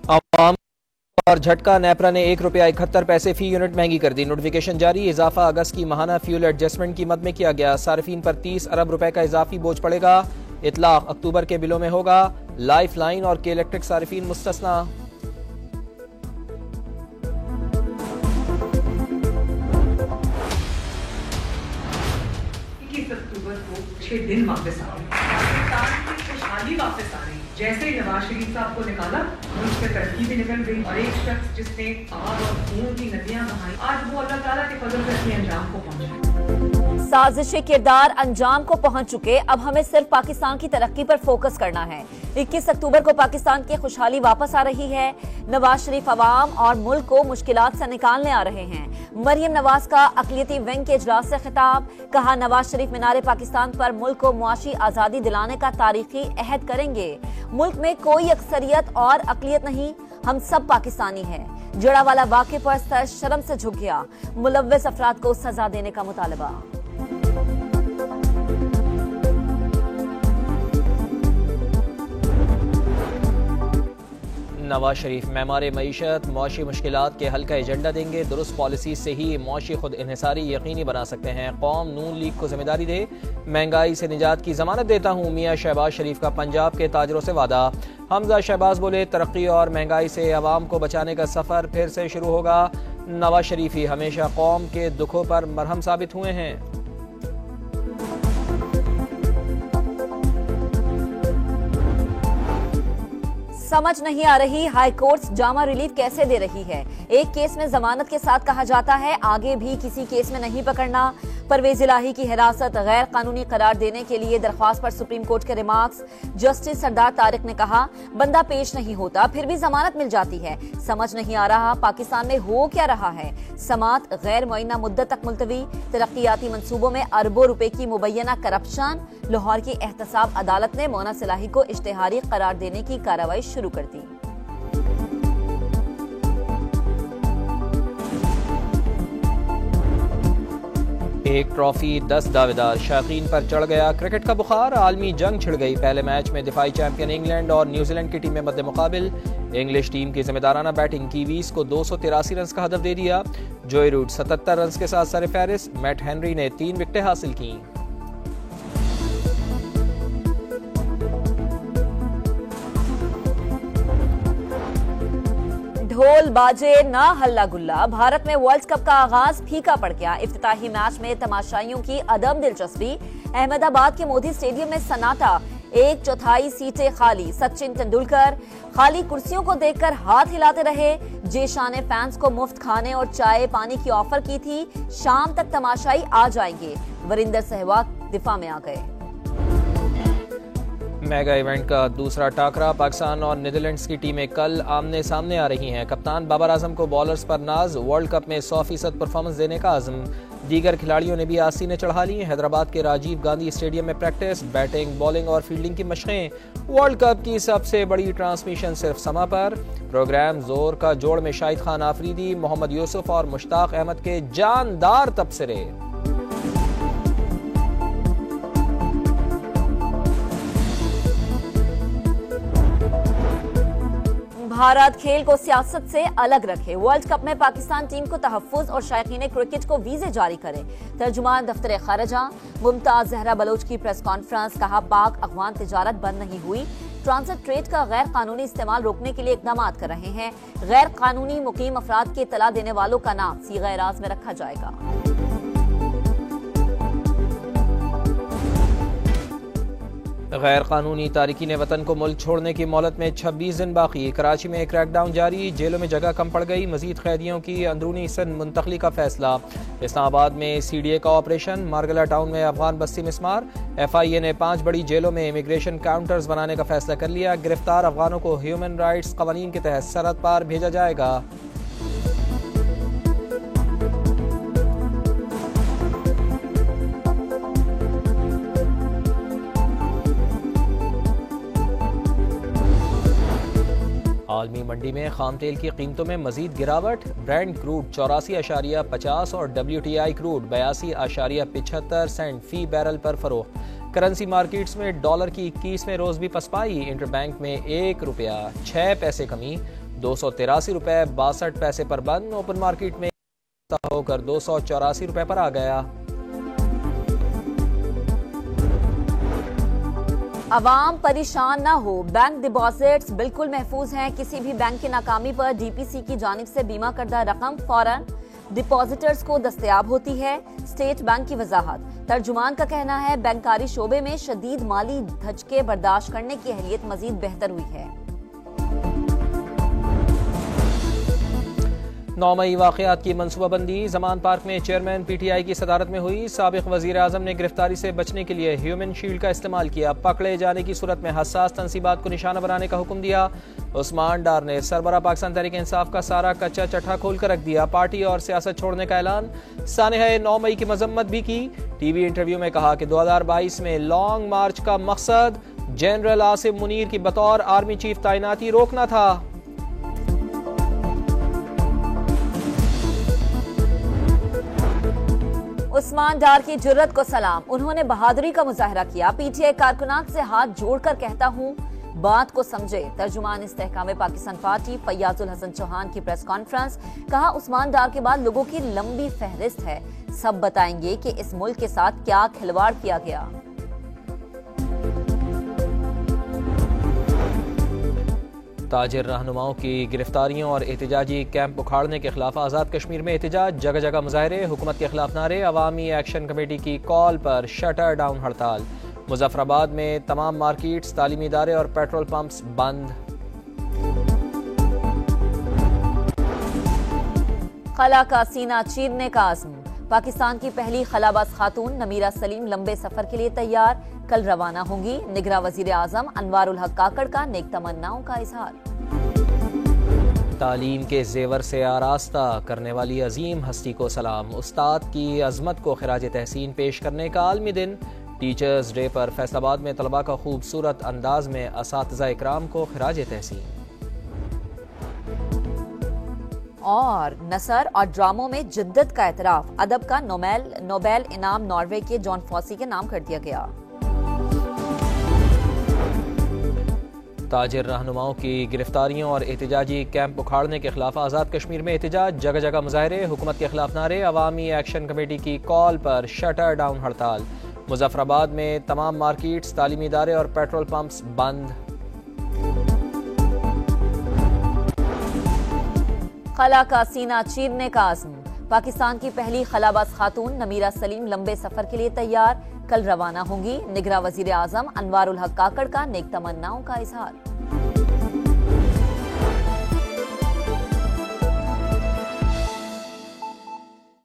आवाम और झटका, नेपरा ने ₹1.71 फी यूनिट महंगी कर दी। नोटिफिकेशन जारी। इजाफा अगस्त की माहाना फ्यूल एडजस्टमेंट की मद में किया गया। सार्फिन पर 30 अरब रुपए का इजाफी बोझ पड़ेगा। इतलाक अक्टूबर के बिलों में होगा। लाइफ लाइन और के इलेक्ट्रिक सार्फिन मुस्तस्ना। 21 अक्टूबर को 6 दिन वापस आ रहे, पाकिस्तान की खुशहाली वापस आ रही। जैसे ही नवाज शरीफ साहब को निकाला, मुल्क से तरक्की भी निकल गई और एक शख्स जिसने आग और खून की नदियां बहाई, आज वो अल्लाह ताला के फजल से अपने अंजाम को पहुंचा। साजिशी किरदार अंजाम को पहुंच चुके। अब हमें सिर्फ पाकिस्तान की तरक्की पर फोकस करना है। 21 अक्टूबर को पाकिस्तान की खुशहाली वापस आ रही है। नवाज शरीफ अवाम और मुल्क को मुश्किलात से निकालने आ रहे हैं। मरियम नवाज का अक़लियती विंग के इजलास से खिताब। कहा, नवाज शरीफ मीनारे पाकिस्तान पर मुल्क को मुआशी आजादी दिलाने का तारीखी अहद करेंगे। मुल्क में कोई अक्सरियत और अक़लियत नहीं, हम सब पाकिस्तानी हैं। जड़ावाला वाक़े पर सर शर्म से झुक गया। मुलव्विस अफराद को सजा देने का मुतालबा। नवाज शरीफ मेमारे मईशत मुआशी मुश्किलात के हल का एजेंडा देंगे। दुरुस्त पॉलिसी से ही मुआशी खुद इन्हिसारी यकीनी बना सकते हैं। कौम नून लीग को जिम्मेदारी दे, महंगाई से निजात की जमानत देता हूँ। मियाँ शहबाज शरीफ का पंजाब के ताजरों से वादा। हमजा शहबाज बोले, तरक्की और महंगाई से अवाम को बचाने का सफर फिर से शुरू होगा। नवाज शरीफ ही हमेशा कौम के दुखों पर मरहम साबित हुए हैं। समझ नहीं आ रही हाई कोर्ट जामा रिलीफ कैसे दे रही है। एक केस में जमानत के साथ कहा जाता है आगे भी किसी केस में नहीं पकड़ना। परवेज इलाही की हिरासत गैर कानूनी करार देने के लिए दरख्वास्त पर सुप्रीम कोर्ट के रिमार्क्स। जस्टिस सरदार तारिक ने कहा, बंदा पेश नहीं होता फिर भी जमानत मिल जाती है। समझ नहीं आ रहा पाकिस्तान में हो क्या रहा है। समात गैर मुअय्यना मुद्दत तक मुलतवी। तरक्याती मंसूबों में अरबों रुपए की मुबैना करप्शन। लाहौर की एहतसाब अदालत ने मोना सिलाही को इश्तेहारी करार देने की कार्रवाई शुरू कर दी। एक ट्रॉफी 10 दावेदार, शायकीन पर चढ़ गया क्रिकेट का बुखार। आलमी जंग छिड़ गई। पहले मैच में दिफाई चैंपियन इंग्लैंड और न्यूजीलैंड की टीमें मद्दे मुकाबिल। इंग्लिश टीम की जिम्मेदाराना बैटिंग, कीवीज को 283 रन का हदफ दे दिया। जोई रूट 77 रन के साथ सरफहरिस्त। मैट हेनरी ने 3 विकेटें हासिल की। ढोल बाजे ना हल्ला गुल्ला। भारत में वर्ल्ड कप का आगाज फीका पड़ गया। इफ्तिताही मैच में तमाशाइयों की अदम दिलचस्पी। अहमदाबाद के मोदी स्टेडियम में सन्नाटा। 1/4 सीटें खाली। सचिन तेंदुलकर खाली कुर्सियों को देखकर हाथ हिलाते रहे। जेशा ने फैंस को मुफ्त खाने और चाय पानी की ऑफर की थी। शाम तक तमाशाई आ जाएंगे। वरिंदर सहवाग दिफा में आ गए। मेगा इवेंट का दूसरा टाकरा, पाकिस्तान और नीदरलैंड्स की टीमें कल आमने सामने आ रही हैं। कप्तान बाबर आजम को बॉलर्स पर नाज। वर्ल्ड कप में 100% परफॉर्मेंस देने का आज़म। दीगर खिलाड़ियों ने भी आसीनें चढ़ा ली। हैदराबाद के राजीव गांधी स्टेडियम में प्रैक्टिस, बैटिंग, बॉलिंग और फील्डिंग की मशकें। वर्ल्ड कप की सबसे बड़ी ट्रांसमिशन सिर्फ समा पर। प्रोग्राम जोर का जोड़ में शाहिद खान आफरीदी, मोहम्मद यूसुफ और मुश्ताक अहमद के जानदार तबसरे। भारत खेल को सियासत से अलग रखे। वर्ल्ड कप में पाकिस्तान टीम को तहफ्फुज और शायकीन क्रिकेट को वीजे जारी करे। तर्जुमान दफ्तर खारजा मुमताज जहरा बलोच की प्रेस कॉन्फ्रेंस। कहा, पाक अफगान तिजारत बंद नहीं हुई। ट्रांजिट ट्रेड का गैर कानूनी इस्तेमाल रोकने के लिए इकदाम कर रहे हैं। गैर कानूनी मुकीम अफराद के इत्तला देने वालों का नाम सीगा एराज में रखा जाएगा। गैर कानूनी तारिकीन वतन को मुल्क छोड़ने की मोहलत में 26 दिन बाकी। कराची में क्रैकडाउन जारी। जेलों में जगह कम पड़ गई। मजीद कैदियों की अंदरूनी सिंध मुंतकली का फैसला। इस्लामाबाद में CDA का ऑपरेशन। मारगला टाउन में अफगान बस्ती मिस्मार। FIA ने 5 बड़ी जेलों में इमिग्रेशन काउंटर्स बनाने का फैसला कर लिया। गिरफ्तार अफगानों को ह्यूमन राइट्स कवानीन के तहत सरहद पार भेजा जाएगा। आलमी मंडी में खाम तेल की कीमतों में मजीद गिरावट। ब्रेंट क्रूड 84.50 और WTI क्रूड 82.75 सेंट फी बैरल पर फरोख्त। करेंसी मार्केट्स में डॉलर की 21वें रोज भी पसपाई। इंटरबैंक में ₹1 6 कमी। ₹283.62 पर बंद। ओपन मार्केट में होकर ₹284 पर आ गया। अवाम परेशान ना हो, बैंक डिपॉजिट्स बिल्कुल महफूज हैं। किसी भी बैंक की नाकामी पर डीपीसी की जानिब से बीमा करदा रकम फौरन डिपॉजिटर्स को दस्तयाब होती है। स्टेट बैंक की वजाहत। तर्जुमान का कहना है बैंकारी शोबे में शदीद माली धचके बर्दाश्त करने की अहलियत मजीद बेहतर हुई है। 9 मई वाक़यात की मनसूबाबंदी। जमान पार्क में चेयरमैन पीटीआई की सदारत में हुई। साबिक वज़ीर आज़म ने गिरफ्तारी से बचने के लिए ह्यूमन शील्ड का इस्तेमाल किया। पकड़े जाने की सूरत में हसास तनसीबात को निशाना बनाने का हुक्म दिया। उस्मान डार ने सरबरा पाकिस्तान तहरीक इंसाफ का सारा कच्चा चट्ठा खोल कर रख दिया। पार्टी और सियासत छोड़ने का ऐलान। सानेहा 9 मई की मजम्मत भी की। टीवी इंटरव्यू में कहा कि 2022 में लॉन्ग मार्च का मकसद जनरल आसिम मुनीर की बतौर आर्मी चीफ तैनाती रोकना था। उस्मान डार की जुर्रत को सलाम। उन्होंने बहादुरी का मुजाहरा किया। पीटीआई कारकुनान से हाथ जोड़कर कहता हूँ, बात को समझे। तर्जुमान इस्तेहकाम पाकिस्तान पार्टी फैयाजुल हसन चौहान की प्रेस कॉन्फ्रेंस। कहा, उस्मान डार के बाद लोगों की लंबी फहरिस्त है। सब बताएंगे कि इस मुल्क के साथ क्या खिलवाड़ किया गया। ताजिर रहनुमाओं की गिरफ्तारियों और एहतजाजी कैंप उखाड़ने के खिलाफ आज़ाद कश्मीर में एहतजाज। जगह जगह मुजाहरे, हुकूमत के खिलाफ नारे। अवामी एक्शन कमेटी की कॉल पर शटर डाउन हड़ताल। मुजफ्फराबाद में तमाम मार्केट्स, तालीमी इदारे और पेट्रोल पंप्स बंद। खला का सीना चीरने का आज़म। पाकिस्तान की पहली खलाबाज खातून नमीरा सलीम लंबे सफर के लिए तैयार। कल रवाना होंगी। निगरां वजीर आजम अनवारुल हक काकड़ का नेक तमन्नाओं का इजहार। तालीम के जेवर से आरास्ता करने वाली अजीम हस्ती को सलाम। उस्ताद की अजमत को खिराज तहसीन पेश करने का आलमी दिन। टीचर्स डे पर फैसलाबाद में तलबा का खूबसूरत अंदाज में असातिज़ा इकराम को खिराज तहसीन। और नसर और ड्रामों में जिद्दत का एतराफ। अदब का नोबेल इनाम नॉर्वे के जॉन फॉसी के नाम कर दिया गया। ताजिर रहनुमाओं की गिरफ्तारियों और एहतजाजी कैंप उखाड़ने के खिलाफ आज़ाद कश्मीर में एहतजाज। जगह जगह मुजाहरे, हुकूमत के खिलाफ नारे। अवामी एक्शन कमेटी की कॉल पर शटर डाउन हड़ताल। मुजफ्फराबाद में तमाम मार्केट्स, तालीमी इदारे और पेट्रोल पंप्स बंद। खला का सीना चीरने का आज़म। पाकिस्तान की पहली खलाबाज खातून नमीरा सलीम लंबे सफर के लिए तैयार। कल रवाना होंगी। निगरां वजीर आजम अनवारुल हक काकड़ का नेक तमन्नाओं का इजहार।